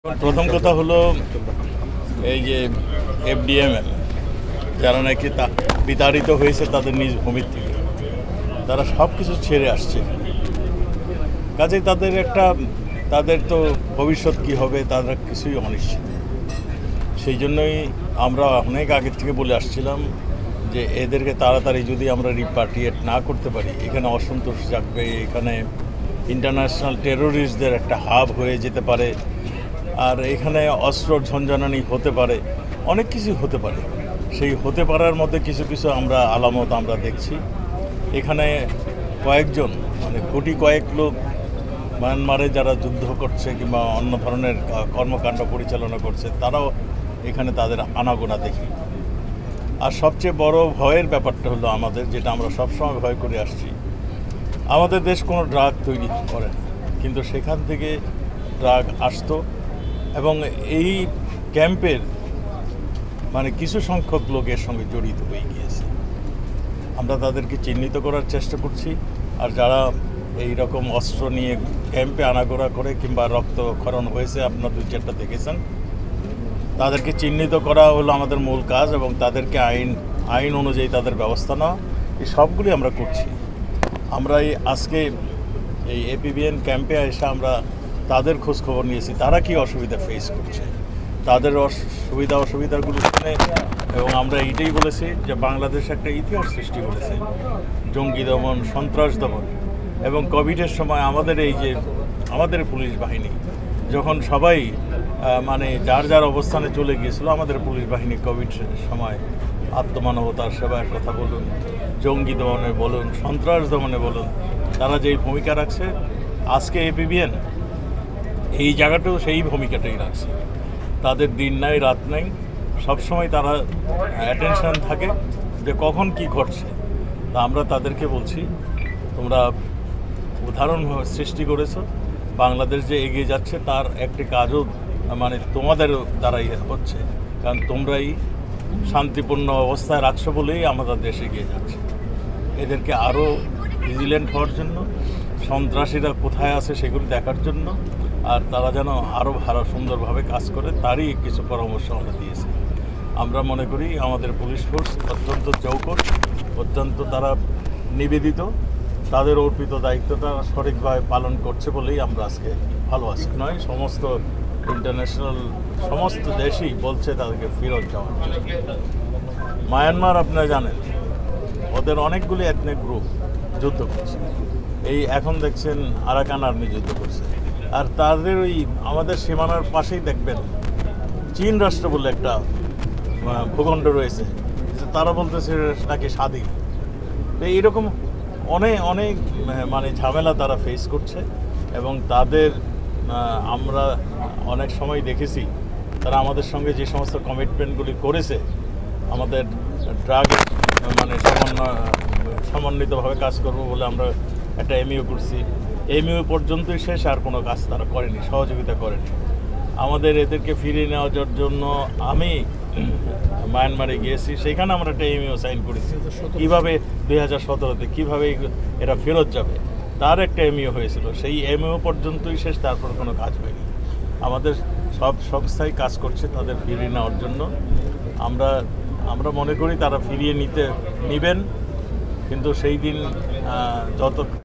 প্রথম কথা হলো এই যে এফডিএমএল যারা নাকি বিতাড়িত হয়েছে তাদের নিজ ভূমির থেকে তারা সব কিছু ছেড়ে আসছে। কাজেই তাদের তো ভবিষ্যৎ কী হবে তারা কিছুই অনিশ্চিত। সেই জন্যই আমরা অনেক আগের থেকে বলে আসছিলাম যে এদেরকে তাড়াতাড়ি যদি আমরা রিপাট্রিয়েট না করতে পারি এখানে অসন্তোষ জাগবে, এখানে ইন্টারন্যাশনাল টেরোরিস্টদের একটা হাব হয়ে যেতে পারে, আর এখানে অস্ত্র ঝঞ্ঝানি হতে পারে, অনেক কিছু হতে পারে। সেই হতে পারার মধ্যে কিছু কিছু আলামত আমরা দেখছি। এখানে কয়েকজন কয়েক লোক মায়ানমারে যারা যুদ্ধ করছে কিংবা অন্য ধরনের কর্মকাণ্ড পরিচালনা করছে তারাও এখানে তাদের আনাগোনা দেখি। আর সবচেয়ে বড় ভয়ের ব্যাপারটা হলো আমাদের, যেটা আমরা সবসময় ভয় করে আসছি, আমাদের দেশ কোনো ড্রাগ তৈরি করে না, কিন্তু সেখান থেকে ড্রাগ আসতো এবং এই ক্যাম্পের কিছু সংখ্যক লোক এর সঙ্গে জড়িত হয়ে গিয়েছে। আমরা তাদেরকে চিহ্নিত করার চেষ্টা করছি। আর যারা এই রকম অস্ত্র নিয়ে ক্যাম্পে আনাগোনা করে কিংবা রক্তক্ষরণ হয়েছে আপনারা 2-4টা দেখেছেন, তাদেরকে চিহ্নিত করা হলো আমাদের মূল কাজ এবং তাদেরকে আইন অনুযায়ী তাদের ব্যবস্থা নেওয়া, এই সবগুলি আমরা করছি। আমরা আজকে এই এপিবিএন ক্যাম্পে এসে আমরা তাদের খোঁজখবর নিয়েছি, তারা কি অসুবিধা ফেস করছে, তাদের অসুবিধাগুলো শুনে, এবং আমরা এইটাই বলেছি যে বাংলাদেশ একটা ইতিহাস সৃষ্টি করেছে জঙ্গি দমন, সন্ত্রাস দমন, এবং কোভিডের সময় আমাদের পুলিশ বাহিনী যখন সবাই যার অবস্থানে চলে গিয়েছিল, আমাদের পুলিশ বাহিনী কোভিড সময় আত্মমানবতার সেবার কথা বলুন, জঙ্গি দমনে বলুন, সন্ত্রাস দমনে বলুন, তারা যেই ভূমিকা রাখছে, আজকে এপিবিএন এই জায়গাটাও সেই ভূমিকাটাই রাখছে। তাদের দিন নাই রাত নাই, সবসময় তারা অ্যাটেনশন থাকে যে কখন কি ঘটছে। তা আমরা তাদেরকে বলছি, তোমরা উদাহরণ সৃষ্টি করেছো, বাংলাদেশ যে এগিয়ে যাচ্ছে তার একটি কাজও তোমাদের দ্বারাই হচ্ছে, কারণ তোমরাই শান্তিপূর্ণ অবস্থায় রাখছো বলেই আমাদের দেশ এগিয়ে যাচ্ছে। এদেরকে আরও ভিজিল্যান্ট হওয়ার জন্য, সন্ত্রাসীরা কোথায় আছে সেগুলি দেখার জন্য, আর তারা যেন আরও ভালো সুন্দরভাবে কাজ করে তারই কিছু পরামর্শ আমরা দিয়েছি। আমরা মনে করি আমাদের পুলিশ ফোর্স অত্যন্ত চৌকস, অত্যন্ত তারা নিবেদিত, তাদের অর্পিত দায়িত্বটা সঠিকভাবে পালন করছে বলেই আমরা আজকে ভালো আছি। সমস্ত ইন্টারন্যাশনাল সমস্ত দেশই বলছে তাদেরকে ফেরত যাওয়ার জন্য। মায়ানমার আপনারা জানেন ওদের অনেকগুলি এথনিক গ্রুপ যুদ্ধ করছে, এই এখন দেখছেন আরাকান আর্মি যুদ্ধ করছে, আর তাদের আমাদের সীমানার পাশেই দেখবেন চীন রাষ্ট্র বলে একটা ভূখণ্ড রয়েছে, তারা বলতেছে নাকি স্বাধীন। এইরকম অনেক ঝামেলা তারা ফেস করছে, এবং তাদের আমরা অনেক সময় দেখেছি তারা আমাদের সঙ্গে যে সমস্ত কমিটমেন্টগুলি করেছে, আমাদের ড্রাগের সমন্বিতভাবে কাজ করব বলে আমরা একটা এমইউ করছি, এমইউ পর্যন্তই শেষ, আর কোনো কাজ তারা করেনি, সহযোগিতা করেনি। আমাদের এদেরকে ফিরিয়ে নেওয়ার জন্য আমি মায়ানমারে গিয়েছি, সেখানে আমরা একটা এমইউ সাইন করেছি কীভাবে 2017-তে কীভাবে এরা ফেরত যাবে, তার একটা এমইউ হয়েছিল, সেই এমইউ পর্যন্তই শেষ, তারপর কোনো কাজ হয়নি। আমাদের সব সংস্থাই কাজ করছে তাদের ফিরিয়ে নেওয়ার জন্য। আমরা মনে করি তারা ফিরিয়ে নিবেন, কিন্তু সেই দিন যত